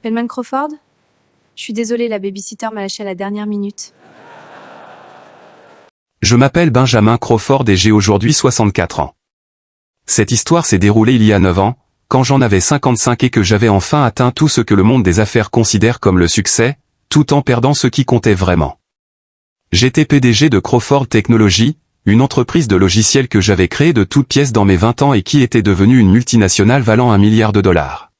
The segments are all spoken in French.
Pellman Crawford? Je suis désolée, la babysitter m'a lâché à la dernière minute. Je m'appelle Benjamin Crawford et j'ai aujourd'hui 64 ans. Cette histoire s'est déroulée il y a 9 ans, quand j'en avais 55 et que j'avais enfin atteint tout ce que le monde des affaires considère comme le succès, tout en perdant ce qui comptait vraiment. J'étais PDG de Crawford Technologies, une entreprise de logiciels que j'avais créée de toutes pièces dans mes 20 ans et qui était devenue une multinationale valant $1 milliard.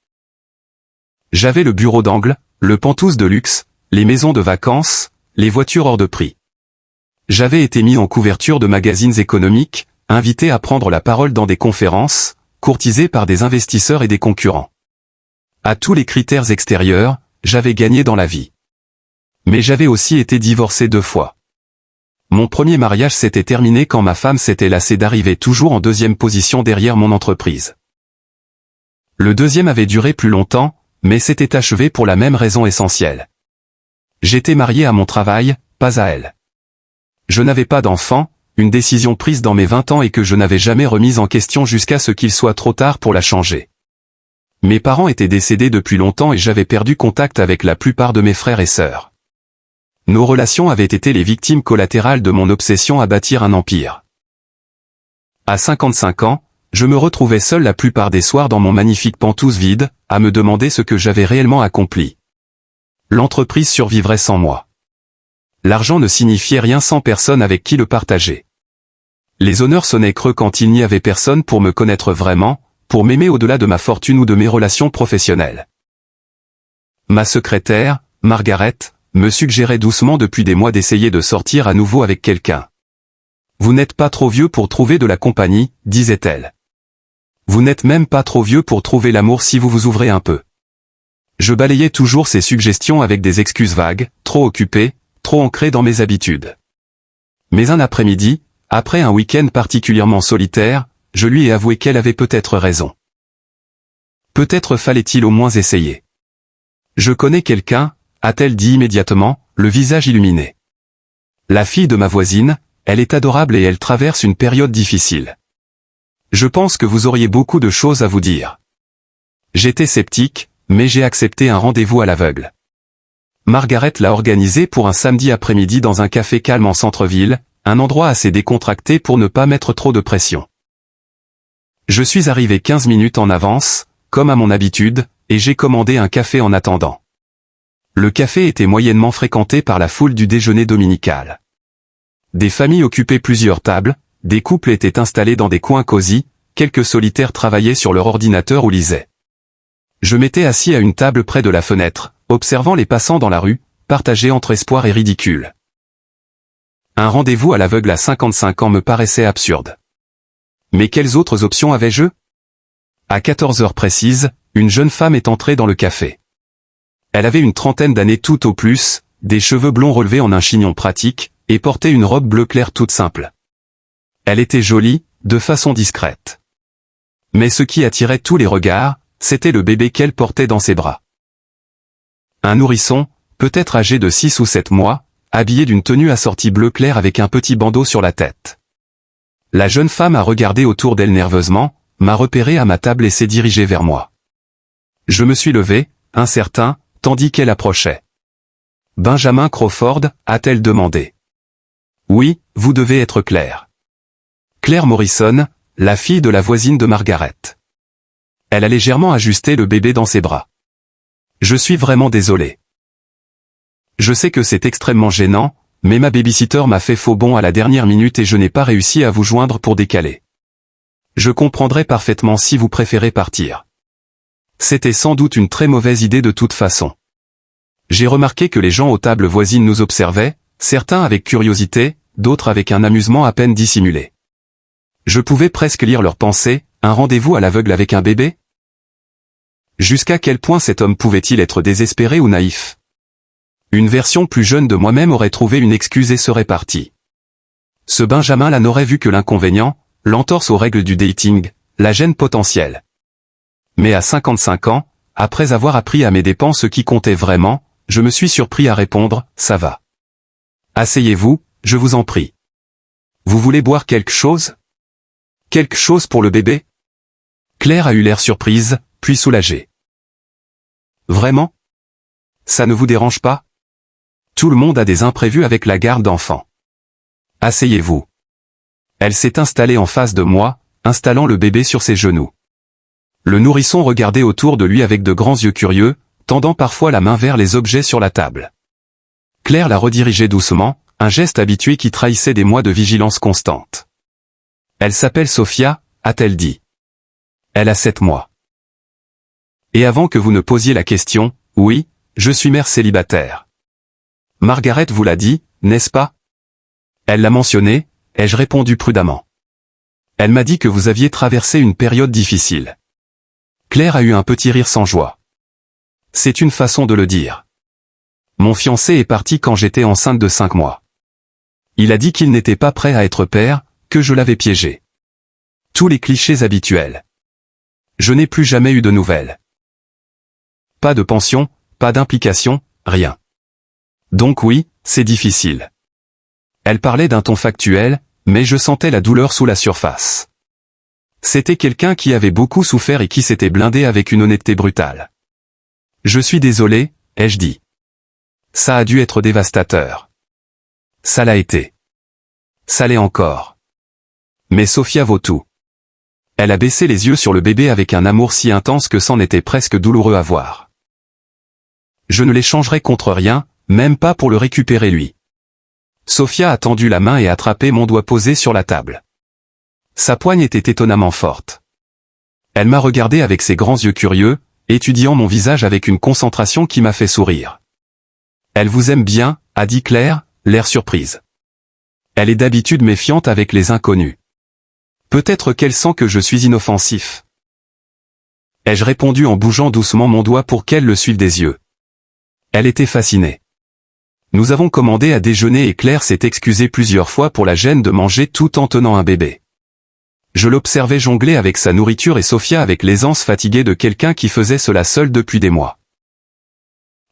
J'avais le bureau d'angle, le Penthouse de luxe, les maisons de vacances, les voitures hors de prix. J'avais été mis en couverture de magazines économiques, invité à prendre la parole dans des conférences, courtisé par des investisseurs et des concurrents. À tous les critères extérieurs, j'avais gagné dans la vie. Mais j'avais aussi été divorcé 2 fois. Mon premier mariage s'était terminé quand ma femme s'était lassée d'arriver toujours en 2e position derrière mon entreprise. Le 2e avait duré plus longtemps, mais s'était achevé pour la même raison essentielle. J'étais marié à mon travail, pas à elle. Je n'avais pas d'enfant, une décision prise dans mes 20 ans et que je n'avais jamais remise en question jusqu'à ce qu'il soit trop tard pour la changer. Mes parents étaient décédés depuis longtemps et j'avais perdu contact avec la plupart de mes frères et sœurs. Nos relations avaient été les victimes collatérales de mon obsession à bâtir un empire. À 55 ans, je me retrouvais seul la plupart des soirs dans mon magnifique Penthouse vide, à me demander ce que j'avais réellement accompli. L'entreprise survivrait sans moi. L'argent ne signifiait rien sans personne avec qui le partager. Les honneurs sonnaient creux quand il n'y avait personne pour me connaître vraiment, pour m'aimer au-delà de ma fortune ou de mes relations professionnelles. Ma secrétaire, Margaret, me suggérait doucement depuis des mois d'essayer de sortir à nouveau avec quelqu'un. « Vous n'êtes pas trop vieux pour trouver de la compagnie », disait-elle. « Vous n'êtes même pas trop vieux pour trouver l'amour si vous vous ouvrez un peu. » Je balayais toujours ces suggestions avec des excuses vagues, trop occupées, trop ancrées dans mes habitudes. Mais un après-midi, après un week-end particulièrement solitaire, je lui ai avoué qu'elle avait peut-être raison. Peut-être fallait-il au moins essayer. « Je connais quelqu'un », a-t-elle dit immédiatement, le visage illuminé. La fille de ma voisine, elle est adorable et elle traverse une période difficile. Je pense que vous auriez beaucoup de choses à vous dire. J'étais sceptique, mais j'ai accepté un rendez-vous à l'aveugle. Margaret l'a organisé pour un samedi après-midi dans un café calme en centre-ville, un endroit assez décontracté pour ne pas mettre trop de pression. Je suis arrivé 15 minutes en avance, comme à mon habitude, et j'ai commandé un café en attendant. Le café était moyennement fréquenté par la foule du déjeuner dominical. Des familles occupaient plusieurs tables, des couples étaient installés dans des coins cosy, quelques solitaires travaillaient sur leur ordinateur ou lisaient. Je m'étais assis à une table près de la fenêtre, observant les passants dans la rue, partagé entre espoir et ridicule. Un rendez-vous à l'aveugle à 55 ans me paraissait absurde. Mais quelles autres options avais-je? À 14 heures précises, une jeune femme est entrée dans le café. Elle avait une trentaine d'années tout au plus, des cheveux blonds relevés en un chignon pratique, et portait une robe bleu clair toute simple. Elle était jolie, de façon discrète. Mais ce qui attirait tous les regards, c'était le bébé qu'elle portait dans ses bras. Un nourrisson, peut-être âgé de 6 ou 7 mois, habillé d'une tenue assortie bleu clair avec un petit bandeau sur la tête. La jeune femme a regardé autour d'elle nerveusement, m'a repéré à ma table et s'est dirigée vers moi. Je me suis levé, incertain, tandis qu'elle approchait. « Benjamin Crawford » a-t-elle demandé. « Oui, vous devez être Claire. » Claire Morrison, la fille de la voisine de Margaret. Elle a légèrement ajusté le bébé dans ses bras. « Je suis vraiment désolé. Je sais que c'est extrêmement gênant, mais ma babysitter m'a fait faux bond à la dernière minute et je n'ai pas réussi à vous joindre pour décaler. Je comprendrai parfaitement si vous préférez partir. C'était sans doute une très mauvaise idée de toute façon. J'ai remarqué que les gens aux tables voisines nous observaient, certains avec curiosité, d'autres avec un amusement à peine dissimulé. Je pouvais presque lire leurs pensées, un rendez-vous à l'aveugle avec un bébé? Jusqu'à quel point cet homme pouvait-il être désespéré ou naïf? Une version plus jeune de moi-même aurait trouvé une excuse et serait parti. Ce Benjamin là n'aurait vu que l'inconvénient, l'entorse aux règles du dating, la gêne potentielle. Mais à 55 ans, après avoir appris à mes dépens ce qui comptait vraiment, je me suis surpris à répondre « ça va ». Asseyez-vous, je vous en prie. Vous voulez boire quelque chose? Quelque chose pour le bébé? Claire a eu l'air surprise, puis soulagée. Vraiment? Ça ne vous dérange pas? Tout le monde a des imprévus avec la garde d'enfants. Asseyez-vous. Elle s'est installée en face de moi, installant le bébé sur ses genoux. Le nourrisson regardait autour de lui avec de grands yeux curieux, tendant parfois la main vers les objets sur la table. Claire la redirigeait doucement, un geste habitué qui trahissait des mois de vigilance constante. Elle s'appelle Sophia, a-t-elle dit. Elle a 7 mois. Et avant que vous ne posiez la question, oui, je suis mère célibataire. Margaret vous l'a dit, n'est-ce pas? Elle l'a mentionné, ai-je répondu prudemment. Elle m'a dit que vous aviez traversé une période difficile. Claire a eu un petit rire sans joie. C'est une façon de le dire. Mon fiancé est parti quand j'étais enceinte de 5 mois. Il a dit qu'il n'était pas prêt à être père, que je l'avais piégé. Tous les clichés habituels. Je n'ai plus jamais eu de nouvelles. Pas de pension, pas d'implication, rien. Donc oui, c'est difficile. Elle parlait d'un ton factuel, mais je sentais la douleur sous la surface. C'était quelqu'un qui avait beaucoup souffert et qui s'était blindé avec une honnêteté brutale. Je suis désolé, ai-je dit. Ça a dû être dévastateur. Ça l'a été. Ça l'est encore. Mais Sophia vaut tout. Elle a baissé les yeux sur le bébé avec un amour si intense que c'en était presque douloureux à voir. Je ne l'échangerai contre rien, même pas pour le récupérer lui. Sophia a tendu la main et attrapé mon doigt posé sur la table. Sa poigne était étonnamment forte. Elle m'a regardé avec ses grands yeux curieux, étudiant mon visage avec une concentration qui m'a fait sourire. Elle vous aime bien, a dit Claire, l'air surprise. Elle est d'habitude méfiante avec les inconnus. Peut-être qu'elle sent que je suis inoffensif. Ai-je répondu en bougeant doucement mon doigt pour qu'elle le suive des yeux. Elle était fascinée. Nous avons commandé à déjeuner et Claire s'est excusée plusieurs fois pour la gêne de manger tout en tenant un bébé. Je l'observais jongler avec sa nourriture et Sophia avec l'aisance fatiguée de quelqu'un qui faisait cela seul depuis des mois.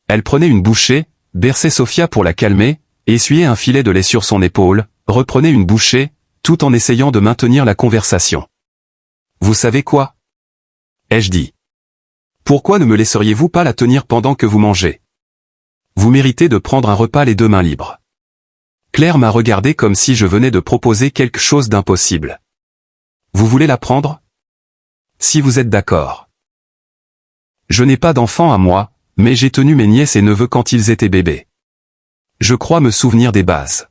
Elle prenait une bouchée, berçait Sophia pour la calmer, essuyait un filet de lait sur son épaule, reprenait une bouchée, tout en essayant de maintenir la conversation. Vous savez quoi? Ai-je dit. Pourquoi ne me laisseriez-vous pas la tenir pendant que vous mangez? Vous méritez de prendre un repas les 2 mains libres. Claire m'a regardé comme si je venais de proposer quelque chose d'impossible. Vous voulez la prendre? Si vous êtes d'accord. Je n'ai pas d'enfant à moi, mais j'ai tenu mes nièces et neveux quand ils étaient bébés. Je crois me souvenir des bases.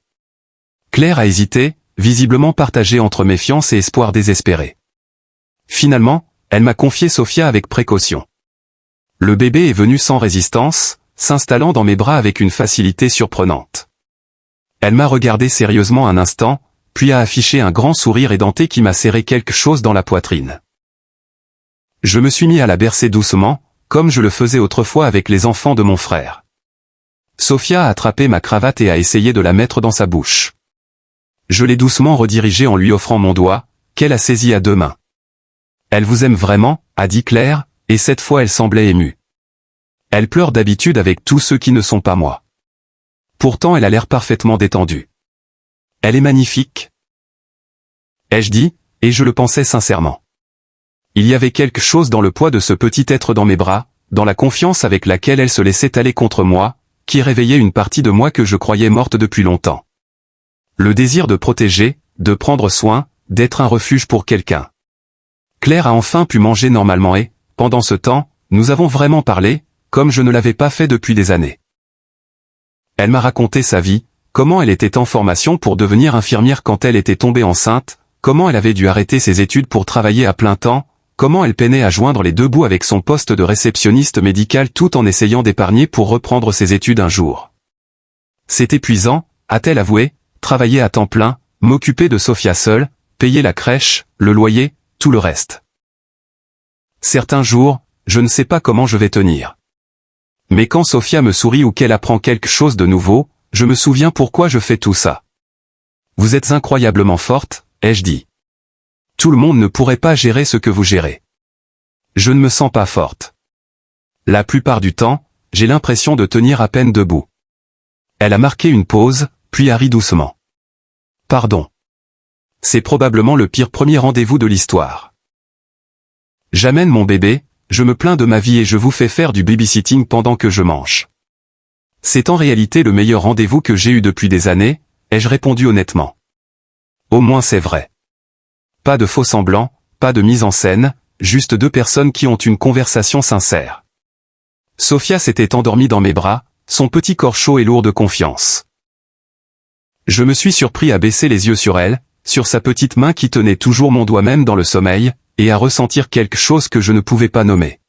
Claire a hésité, visiblement partagée entre méfiance et espoir désespéré. Finalement, elle m'a confié Sophia avec précaution. Le bébé est venu sans résistance, s'installant dans mes bras avec une facilité surprenante. Elle m'a regardé sérieusement un instant, puis a affiché un grand sourire édenté qui m'a serré quelque chose dans la poitrine. Je me suis mis à la bercer doucement, comme je le faisais autrefois avec les enfants de mon frère. Sophia a attrapé ma cravate et a essayé de la mettre dans sa bouche. Je l'ai doucement redirigée en lui offrant mon doigt, qu'elle a saisi à 2 mains. Elle vous aime vraiment, a dit Claire, et cette fois elle semblait émue. Elle pleure d'habitude avec tous ceux qui ne sont pas moi. Pourtant elle a l'air parfaitement détendue. Elle est magnifique. Ai-je dit, et je le pensais sincèrement. Il y avait quelque chose dans le poids de ce petit être dans mes bras, dans la confiance avec laquelle elle se laissait aller contre moi, qui réveillait une partie de moi que je croyais morte depuis longtemps. Le désir de protéger, de prendre soin, d'être un refuge pour quelqu'un. Claire a enfin pu manger normalement et, pendant ce temps, nous avons vraiment parlé, comme je ne l'avais pas fait depuis des années. Elle m'a raconté sa vie, comment elle était en formation pour devenir infirmière quand elle était tombée enceinte, comment elle avait dû arrêter ses études pour travailler à plein temps, comment elle peinait à joindre les 2 bouts avec son poste de réceptionniste médicale tout en essayant d'épargner pour reprendre ses études un jour. C'est épuisant, a-t-elle avoué, travailler à temps plein, m'occuper de Sophia seule, payer la crèche, le loyer, tout le reste. Certains jours, je ne sais pas comment je vais tenir. Mais quand Sophia me sourit ou qu'elle apprend quelque chose de nouveau, je me souviens pourquoi je fais tout ça. Vous êtes incroyablement forte, ai-je dit. Tout le monde ne pourrait pas gérer ce que vous gérez. Je ne me sens pas forte. La plupart du temps, j'ai l'impression de tenir à peine debout. Elle a marqué une pause, puis a ri doucement. Pardon. C'est probablement le pire premier rendez-vous de l'histoire. J'amène mon bébé, je me plains de ma vie et je vous fais faire du babysitting pendant que je mange. C'est en réalité le meilleur rendez-vous que j'ai eu depuis des années, ai-je répondu honnêtement. Au moins c'est vrai. Pas de faux semblants, pas de mise en scène, juste deux personnes qui ont une conversation sincère. Sophia s'était endormie dans mes bras, son petit corps chaud et lourd de confiance. Je me suis surpris à baisser les yeux sur elle, sur sa petite main qui tenait toujours mon doigt même dans le sommeil, et à ressentir quelque chose que je ne pouvais pas nommer.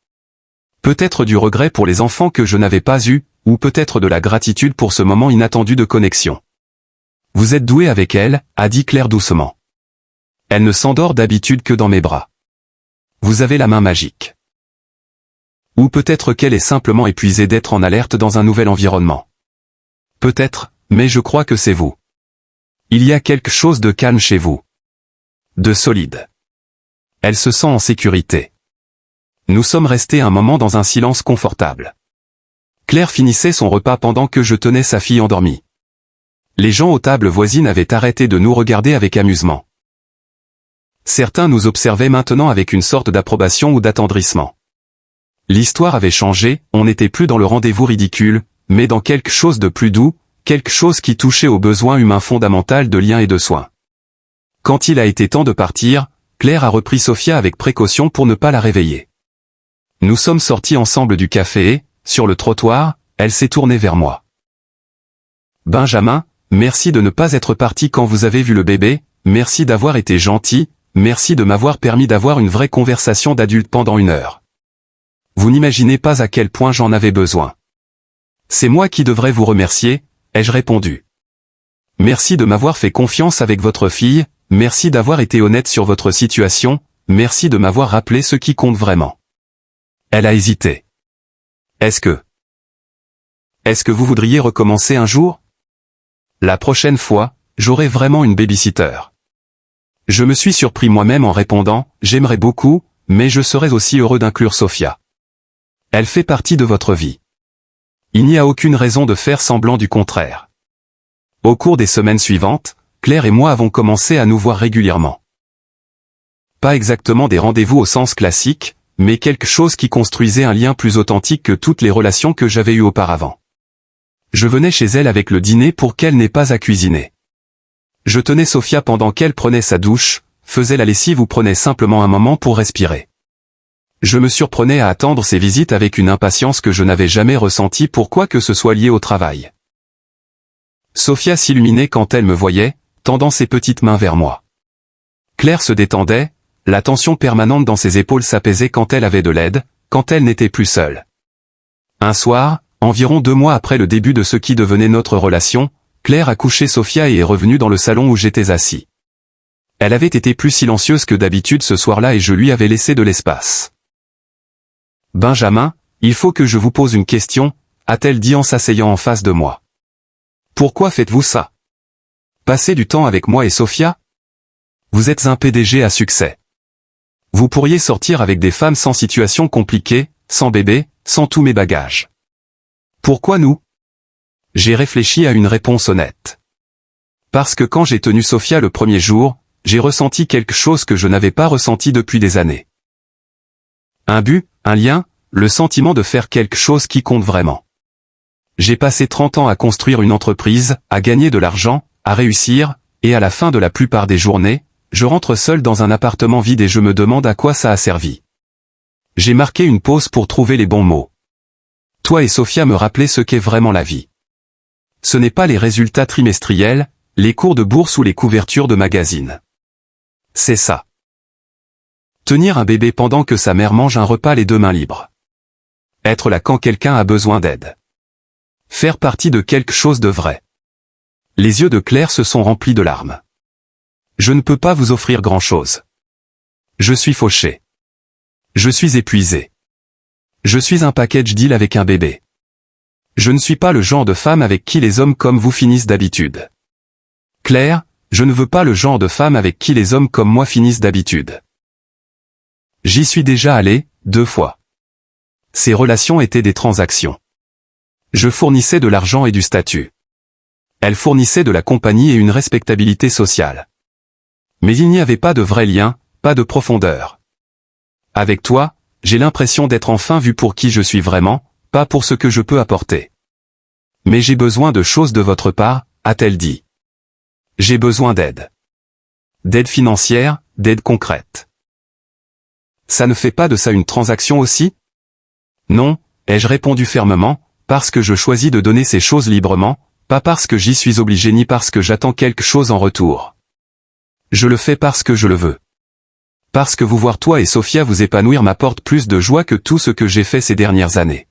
Peut-être du regret pour les enfants que je n'avais pas eus, ou peut-être de la gratitude pour ce moment inattendu de connexion. Vous êtes doué avec elle, a dit Claire doucement. Elle ne s'endort d'habitude que dans mes bras. Vous avez la main magique. Ou peut-être qu'elle est simplement épuisée d'être en alerte dans un nouvel environnement. Peut-être, mais je crois que c'est vous. Il y a quelque chose de calme chez vous. De solide. Elle se sent en sécurité. Nous sommes restés un moment dans un silence confortable. Claire finissait son repas pendant que je tenais sa fille endormie. Les gens aux tables voisines avaient arrêté de nous regarder avec amusement. Certains nous observaient maintenant avec une sorte d'approbation ou d'attendrissement. L'histoire avait changé, on n'était plus dans le rendez-vous ridicule, mais dans quelque chose de plus doux, quelque chose qui touchait aux besoins humains fondamentaux de lien et de soins. Quand il a été temps de partir, Claire a repris Sophia avec précaution pour ne pas la réveiller. Nous sommes sortis ensemble du café et, sur le trottoir, elle s'est tournée vers moi. Benjamin, merci de ne pas être parti quand vous avez vu le bébé, merci d'avoir été gentil, merci de m'avoir permis d'avoir une vraie conversation d'adulte pendant 1 heure. Vous n'imaginez pas à quel point j'en avais besoin. C'est moi qui devrais vous remercier, ai-je répondu. Merci de m'avoir fait confiance avec votre fille, merci d'avoir été honnête sur votre situation, merci de m'avoir rappelé ce qui compte vraiment. Elle a hésité. Est-ce que vous voudriez recommencer un jour? La prochaine fois, j'aurai vraiment une babysitter. Je me suis surpris moi-même en répondant, j'aimerais beaucoup, mais je serais aussi heureux d'inclure Sophia. Elle fait partie de votre vie. Il n'y a aucune raison de faire semblant du contraire. Au cours des semaines suivantes, Claire et moi avons commencé à nous voir régulièrement. Pas exactement des rendez-vous au sens classique, mais quelque chose qui construisait un lien plus authentique que toutes les relations que j'avais eues auparavant. Je venais chez elle avec le dîner pour qu'elle n'ait pas à cuisiner. Je tenais Sophia pendant qu'elle prenait sa douche, faisait la lessive ou prenait simplement un moment pour respirer. Je me surprenais à attendre ces visites avec une impatience que je n'avais jamais ressentie pour quoi que ce soit lié au travail. Sophia s'illuminait quand elle me voyait, tendant ses petites mains vers moi. Claire se détendait, la tension permanente dans ses épaules s'apaisait quand elle avait de l'aide, quand elle n'était plus seule. Un soir, environ 2 mois après le début de ce qui devenait notre relation, Claire a couché Sophia et est revenue dans le salon où j'étais assis. Elle avait été plus silencieuse que d'habitude ce soir-là et je lui avais laissé de l'espace. « Benjamin, il faut que je vous pose une question », a-t-elle dit en s'asseyant en face de moi. « Pourquoi faites-vous ça? Passer du temps avec moi et Sophia? Vous êtes un PDG à succès. Vous pourriez sortir avec des femmes sans situation compliquée, sans bébé, sans tous mes bagages. Pourquoi nous? J'ai réfléchi à une réponse honnête. Parce que quand j'ai tenu Sophia le premier jour, j'ai ressenti quelque chose que je n'avais pas ressenti depuis des années. Un but, un lien, le sentiment de faire quelque chose qui compte vraiment. J'ai passé 30 ans à construire une entreprise, à gagner de l'argent, à réussir, et à la fin de la plupart des journées, je rentre seul dans un appartement vide et je me demande à quoi ça a servi. J'ai marqué une pause pour trouver les bons mots. Toi et Sophia me rappelaient ce qu'est vraiment la vie. Ce n'est pas les résultats trimestriels, les cours de bourse ou les couvertures de magazines. C'est ça. Tenir un bébé pendant que sa mère mange un repas les 2 mains libres. Être là quand quelqu'un a besoin d'aide. Faire partie de quelque chose de vrai. Les yeux de Claire se sont remplis de larmes. Je ne peux pas vous offrir grand-chose. Je suis fauché. Je suis épuisé. Je suis un package deal avec un bébé. Je ne suis pas le genre de femme avec qui les hommes comme vous finissent d'habitude. Claire, je ne veux pas le genre de femme avec qui les hommes comme moi finissent d'habitude. J'y suis déjà allé, 2 fois. Ces relations étaient des transactions. Je fournissais de l'argent et du statut. Elle fournissait de la compagnie et une respectabilité sociale. Mais il n'y avait pas de vrai lien, pas de profondeur. Avec toi, j'ai l'impression d'être enfin vu pour qui je suis vraiment, pas pour ce que je peux apporter. Mais j'ai besoin de choses de votre part, a-t-elle dit. J'ai besoin d'aide. D'aide financière, d'aide concrète. Ça ne fait pas de ça une transaction aussi? Non, ai-je répondu fermement, parce que je choisis de donner ces choses librement, pas parce que j'y suis obligé ni parce que j'attends quelque chose en retour. Je le fais parce que je le veux. Parce que vous voir toi et Sophia vous épanouir m'apporte plus de joie que tout ce que j'ai fait ces dernières années.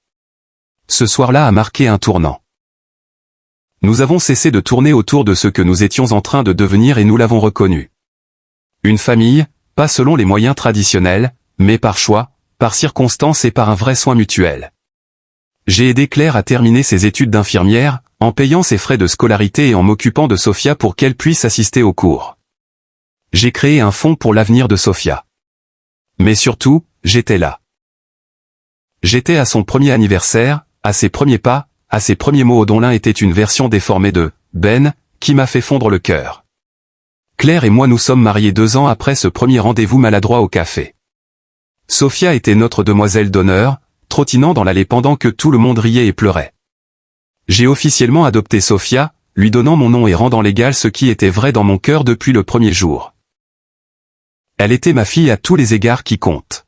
Ce soir-là a marqué un tournant. Nous avons cessé de tourner autour de ce que nous étions en train de devenir et nous l'avons reconnu. Une famille, pas selon les moyens traditionnels, mais par choix, par circonstance et par un vrai soin mutuel. J'ai aidé Claire à terminer ses études d'infirmière, en payant ses frais de scolarité et en m'occupant de Sophia pour qu'elle puisse assister aux cours. J'ai créé un fonds pour l'avenir de Sophia. Mais surtout, j'étais là. J'étais à son premier anniversaire, à ses premiers pas, à ses premiers mots dont l'un était une version déformée de « Ben », qui m'a fait fondre le cœur. Claire et moi nous sommes mariés 2 ans après ce premier rendez-vous maladroit au café. Sophia était notre demoiselle d'honneur, trottinant dans l'allée pendant que tout le monde riait et pleurait. J'ai officiellement adopté Sophia, lui donnant mon nom et rendant légal ce qui était vrai dans mon cœur depuis le premier jour. Elle était ma fille à tous les égards qui comptent.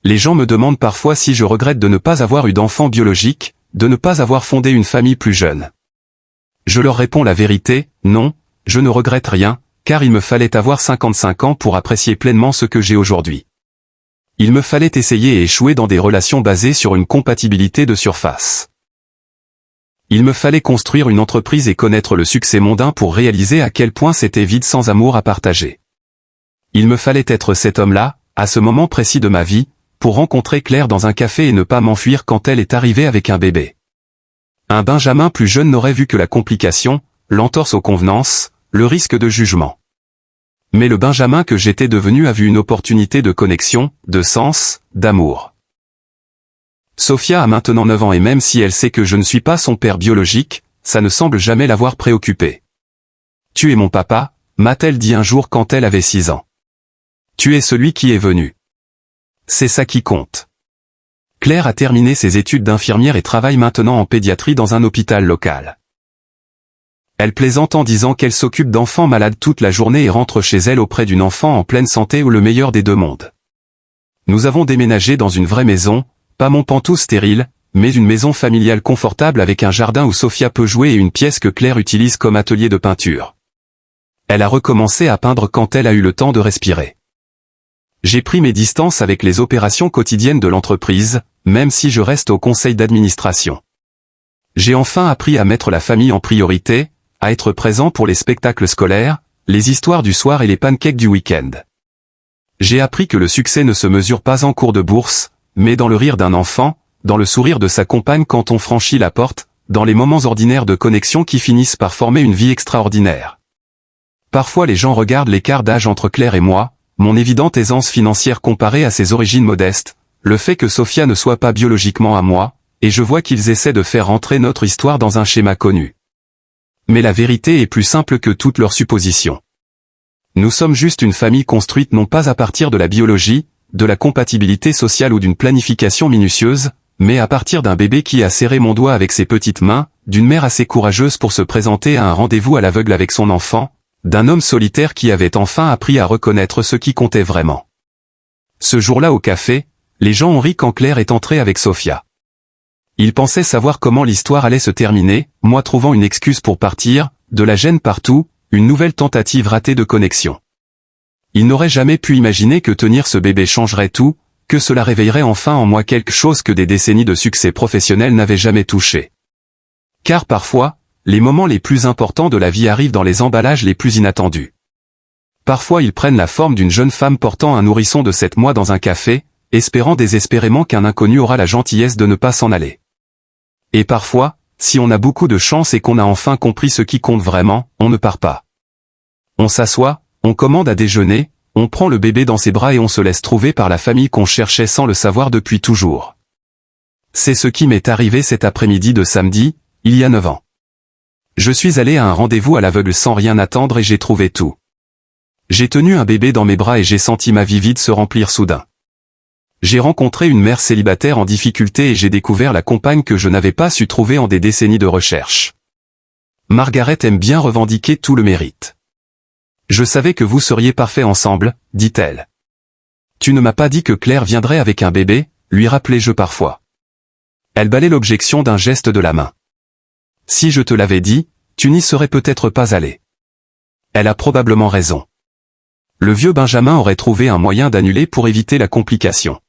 Les gens me demandent parfois si je regrette de ne pas avoir eu d'enfant biologique, de ne pas avoir fondé une famille plus jeune. Je leur réponds la vérité, non, je ne regrette rien, car il me fallait avoir 55 ans pour apprécier pleinement ce que j'ai aujourd'hui. Il me fallait essayer et échouer dans des relations basées sur une compatibilité de surface. Il me fallait construire une entreprise et connaître le succès mondain pour réaliser à quel point c'était vide sans amour à partager. Il me fallait être cet homme-là, à ce moment précis de ma vie, pour rencontrer Claire dans un café et ne pas m'enfuir quand elle est arrivée avec un bébé. Un Benjamin plus jeune n'aurait vu que la complication, l'entorse aux convenances, le risque de jugement. Mais le Benjamin que j'étais devenu a vu une opportunité de connexion, de sens, d'amour. Sophia a maintenant 9 ans et même si elle sait que je ne suis pas son père biologique, ça ne semble jamais l'avoir préoccupée. « Tu es mon papa », m'a-t-elle dit un jour quand elle avait 6 ans. « Tu es celui qui est venu. » C'est ça qui compte. Claire a terminé ses études d'infirmière et travaille maintenant en pédiatrie dans un hôpital local. Elle plaisante en disant qu'elle s'occupe d'enfants malades toute la journée et rentre chez elle auprès d'une enfant en pleine santé ou le meilleur des 2 mondes. Nous avons déménagé dans une vraie maison, pas mon pantou stérile, mais une maison familiale confortable avec un jardin où Sophia peut jouer et une pièce que Claire utilise comme atelier de peinture. Elle a recommencé à peindre quand elle a eu le temps de respirer. J'ai pris mes distances avec les opérations quotidiennes de l'entreprise, même si je reste au conseil d'administration. J'ai enfin appris à mettre la famille en priorité, à être présent pour les spectacles scolaires, les histoires du soir et les pancakes du week-end. J'ai appris que le succès ne se mesure pas en cours de bourse, mais dans le rire d'un enfant, dans le sourire de sa compagne quand on franchit la porte, dans les moments ordinaires de connexion qui finissent par former une vie extraordinaire. Parfois les gens regardent l'écart d'âge entre Claire et moi, mon évidente aisance financière comparée à ses origines modestes, le fait que Sophia ne soit pas biologiquement à moi, et je vois qu'ils essaient de faire rentrer notre histoire dans un schéma connu. Mais la vérité est plus simple que toutes leurs suppositions. Nous sommes juste une famille construite non pas à partir de la biologie, de la compatibilité sociale ou d'une planification minutieuse, mais à partir d'un bébé qui a serré mon doigt avec ses petites mains, d'une mère assez courageuse pour se présenter à un rendez-vous à l'aveugle avec son enfant, d'un homme solitaire qui avait enfin appris à reconnaître ce qui comptait vraiment. Ce jour-là au café, les gens ont ri quand Claire est entrée avec Sophia. Ils pensaient savoir comment l'histoire allait se terminer, moi trouvant une excuse pour partir, de la gêne partout, une nouvelle tentative ratée de connexion. Ils n'auraient jamais pu imaginer que tenir ce bébé changerait tout, que cela réveillerait enfin en moi quelque chose que des décennies de succès professionnel n'avaient jamais touché. Car parfois, les moments les plus importants de la vie arrivent dans les emballages les plus inattendus. Parfois ils prennent la forme d'une jeune femme portant un nourrisson de 7 mois dans un café, espérant désespérément qu'un inconnu aura la gentillesse de ne pas s'en aller. Et parfois, si on a beaucoup de chance et qu'on a enfin compris ce qui compte vraiment, on ne part pas. On s'assoit, on commande à déjeuner, on prend le bébé dans ses bras et on se laisse trouver par la famille qu'on cherchait sans le savoir depuis toujours. C'est ce qui m'est arrivé cet après-midi de samedi, il y a 9 ans. Je suis allé à un rendez-vous à l'aveugle sans rien attendre et j'ai trouvé tout. J'ai tenu un bébé dans mes bras et j'ai senti ma vie vide se remplir soudain. J'ai rencontré une mère célibataire en difficulté et j'ai découvert la compagne que je n'avais pas su trouver en des décennies de recherche. Margaret aime bien revendiquer tout le mérite. Je savais que vous seriez parfaits ensemble, dit-elle. Tu ne m'as pas dit que Claire viendrait avec un bébé, lui rappelai-je parfois. Elle balait l'objection d'un geste de la main. Si je te l'avais dit, tu n'y serais peut-être pas allé. Elle a probablement raison. Le vieux Benjamin aurait trouvé un moyen d'annuler pour éviter la complication.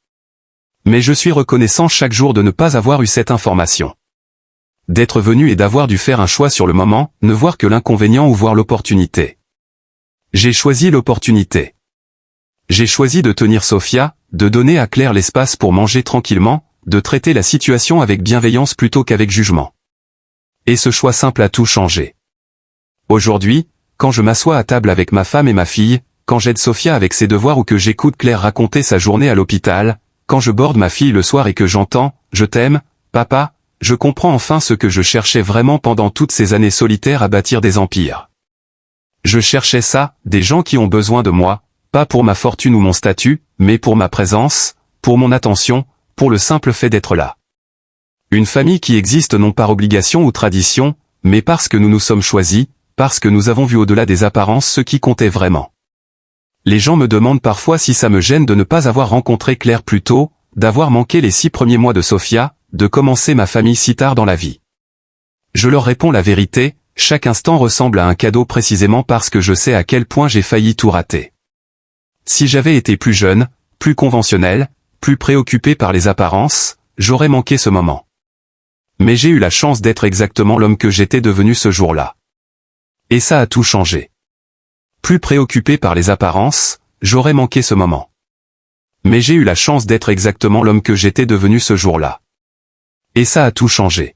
Mais je suis reconnaissant chaque jour de ne pas avoir eu cette information. D'être venu et d'avoir dû faire un choix sur le moment, ne voir que l'inconvénient ou voir l'opportunité. J'ai choisi l'opportunité. J'ai choisi de tenir Sophia, de donner à Claire l'espace pour manger tranquillement, de traiter la situation avec bienveillance plutôt qu'avec jugement. Et ce choix simple a tout changé. Aujourd'hui, quand je m'assois à table avec ma femme et ma fille, quand j'aide Sophia avec ses devoirs ou que j'écoute Claire raconter sa journée à l'hôpital, quand je borde ma fille le soir et que j'entends « Je t'aime, papa », je comprends enfin ce que je cherchais vraiment pendant toutes ces années solitaires à bâtir des empires. Je cherchais ça, des gens qui ont besoin de moi, pas pour ma fortune ou mon statut, mais pour ma présence, pour mon attention, pour le simple fait d'être là. Une famille qui existe non par obligation ou tradition, mais parce que nous nous sommes choisis, parce que nous avons vu au-delà des apparences ce qui comptait vraiment. Les gens me demandent parfois si ça me gêne de ne pas avoir rencontré Claire plus tôt, d'avoir manqué les 6 premiers mois de Sophia, de commencer ma famille si tard dans la vie. Je leur réponds la vérité, chaque instant ressemble à un cadeau précisément parce que je sais à quel point j'ai failli tout rater. Si j'avais été plus jeune, plus conventionnel, plus préoccupé par les apparences, j'aurais manqué ce moment. Mais j'ai eu la chance d'être exactement l'homme que j'étais devenu ce jour-là. Et ça a tout changé. Plus préoccupé par les apparences, j'aurais manqué ce moment. Mais j'ai eu la chance d'être exactement l'homme que j'étais devenu ce jour-là. Et ça a tout changé.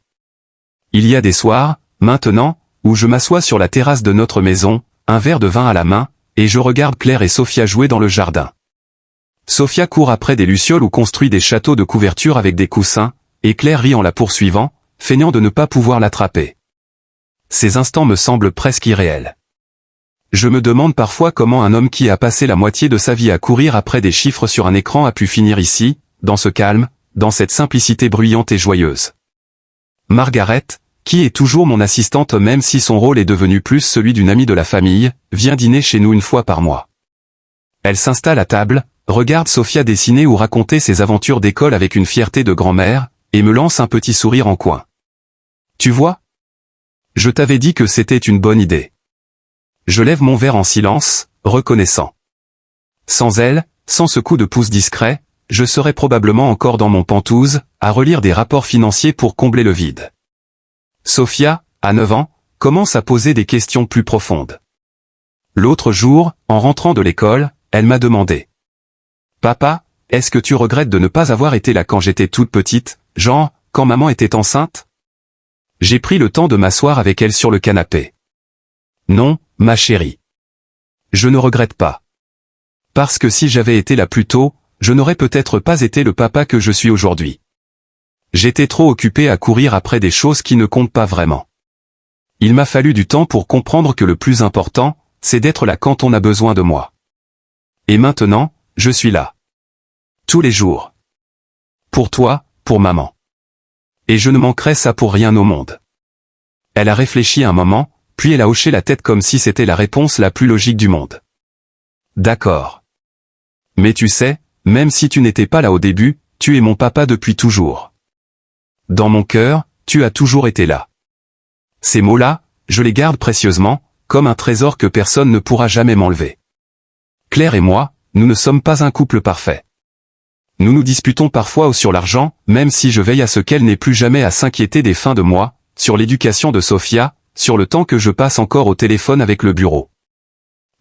Il y a des soirs, maintenant, où je m'assois sur la terrasse de notre maison, un verre de vin à la main, et je regarde Claire et Sophia jouer dans le jardin. Sophia court après des lucioles ou construit des châteaux de couverture avec des coussins, et Claire rit en la poursuivant, feignant de ne pas pouvoir l'attraper. Ces instants me semblent presque irréels. Je me demande parfois comment un homme qui a passé la moitié de sa vie à courir après des chiffres sur un écran a pu finir ici, dans ce calme, dans cette simplicité bruyante et joyeuse. Margaret, qui est toujours mon assistante même si son rôle est devenu plus celui d'une amie de la famille, vient dîner chez nous 1 fois par mois. Elle s'installe à table, regarde Sophia dessiner ou raconter ses aventures d'école avec une fierté de grand-mère, et me lance un petit sourire en coin. Tu vois ? Je t'avais dit que c'était une bonne idée. Je lève mon verre en silence, reconnaissant. Sans elle, sans ce coup de pouce discret, je serais probablement encore dans mon pantouse, à relire des rapports financiers pour combler le vide. Sophia, à 9 ans, commence à poser des questions plus profondes. L'autre jour, en rentrant de l'école, elle m'a demandé. « Papa, est-ce que tu regrettes de ne pas avoir été là quand j'étais toute petite, genre, quand maman était enceinte ?» J'ai pris le temps de m'asseoir avec elle sur le canapé. « Non, ma chérie. Je ne regrette pas. Parce que si j'avais été là plus tôt, je n'aurais peut-être pas été le papa que je suis aujourd'hui. J'étais trop occupé à courir après des choses qui ne comptent pas vraiment. Il m'a fallu du temps pour comprendre que le plus important, c'est d'être là quand on a besoin de moi. Et maintenant, je suis là. Tous les jours. Pour toi, pour maman. Et je ne manquerai ça pour rien au monde. » Elle a réfléchi un moment, puis elle a hoché la tête comme si c'était la réponse la plus logique du monde. « D'accord. Mais tu sais, même si tu n'étais pas là au début, tu es mon papa depuis toujours. Dans mon cœur, tu as toujours été là. » Ces mots-là, je les garde précieusement, comme un trésor que personne ne pourra jamais m'enlever. Claire et moi, nous ne sommes pas un couple parfait. Nous nous disputons parfois sur l'argent, même si je veille à ce qu'elle n'ait plus jamais à s'inquiéter des fins de mois, sur l'éducation de Sophia, sur le temps que je passe encore au téléphone avec le bureau.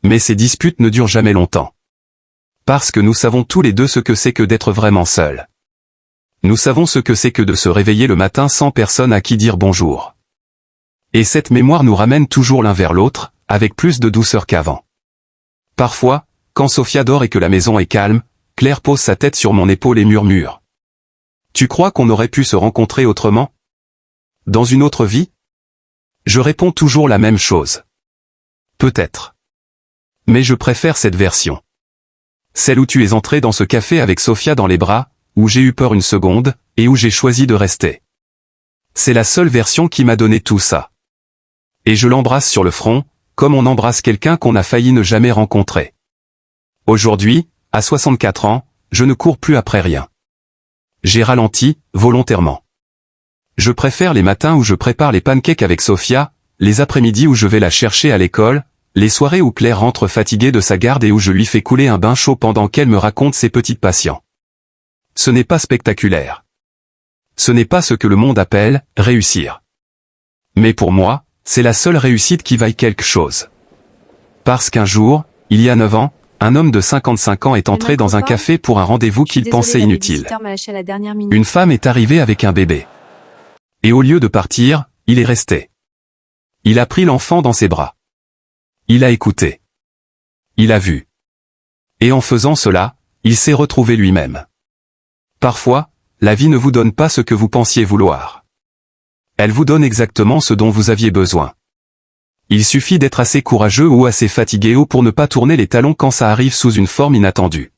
Mais ces disputes ne durent jamais longtemps. Parce que nous savons tous les deux ce que c'est que d'être vraiment seuls. Nous savons ce que c'est que de se réveiller le matin sans personne à qui dire bonjour. Et cette mémoire nous ramène toujours l'un vers l'autre, avec plus de douceur qu'avant. Parfois, quand Sophia dort et que la maison est calme, Claire pose sa tête sur mon épaule et murmure. « Tu crois qu'on aurait pu se rencontrer autrement ? Dans une autre vie ?» Je réponds toujours la même chose. Peut-être. Mais je préfère cette version. Celle où tu es entré dans ce café avec Sophia dans les bras, où j'ai eu peur une seconde, et où j'ai choisi de rester. C'est la seule version qui m'a donné tout ça. Et je l'embrasse sur le front, comme on embrasse quelqu'un qu'on a failli ne jamais rencontrer. Aujourd'hui, à 64 ans, je ne cours plus après rien. J'ai ralenti, volontairement. Je préfère les matins où je prépare les pancakes avec Sophia, les après-midi où je vais la chercher à l'école, les soirées où Claire rentre fatiguée de sa garde et où je lui fais couler un bain chaud pendant qu'elle me raconte ses petites patients. Ce n'est pas spectaculaire. Ce n'est pas ce que le monde appelle « réussir ». Mais pour moi, c'est la seule réussite qui vaille quelque chose. Parce qu'un jour, il y a 9 ans, un homme de 55 ans est entré dans un café pour un rendez-vous qu'il pensait inutile. Une femme est arrivée avec un bébé. Et au lieu de partir, il est resté. Il a pris l'enfant dans ses bras. Il a écouté. Il a vu. Et en faisant cela, il s'est retrouvé lui-même. Parfois, la vie ne vous donne pas ce que vous pensiez vouloir. Elle vous donne exactement ce dont vous aviez besoin. Il suffit d'être assez courageux ou assez fatigué ou pour ne pas tourner les talons quand ça arrive sous une forme inattendue.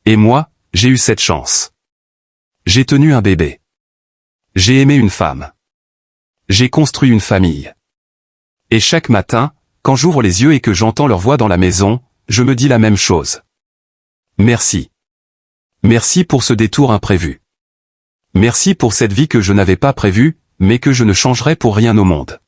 Et moi, j'ai eu cette chance. J'ai tenu un bébé. J'ai aimé une femme. J'ai construit une famille. Et chaque matin, quand j'ouvre les yeux et que j'entends leur voix dans la maison, je me dis la même chose. Merci. Merci pour ce détour imprévu. Merci pour cette vie que je n'avais pas prévue, mais que je ne changerai pour rien au monde.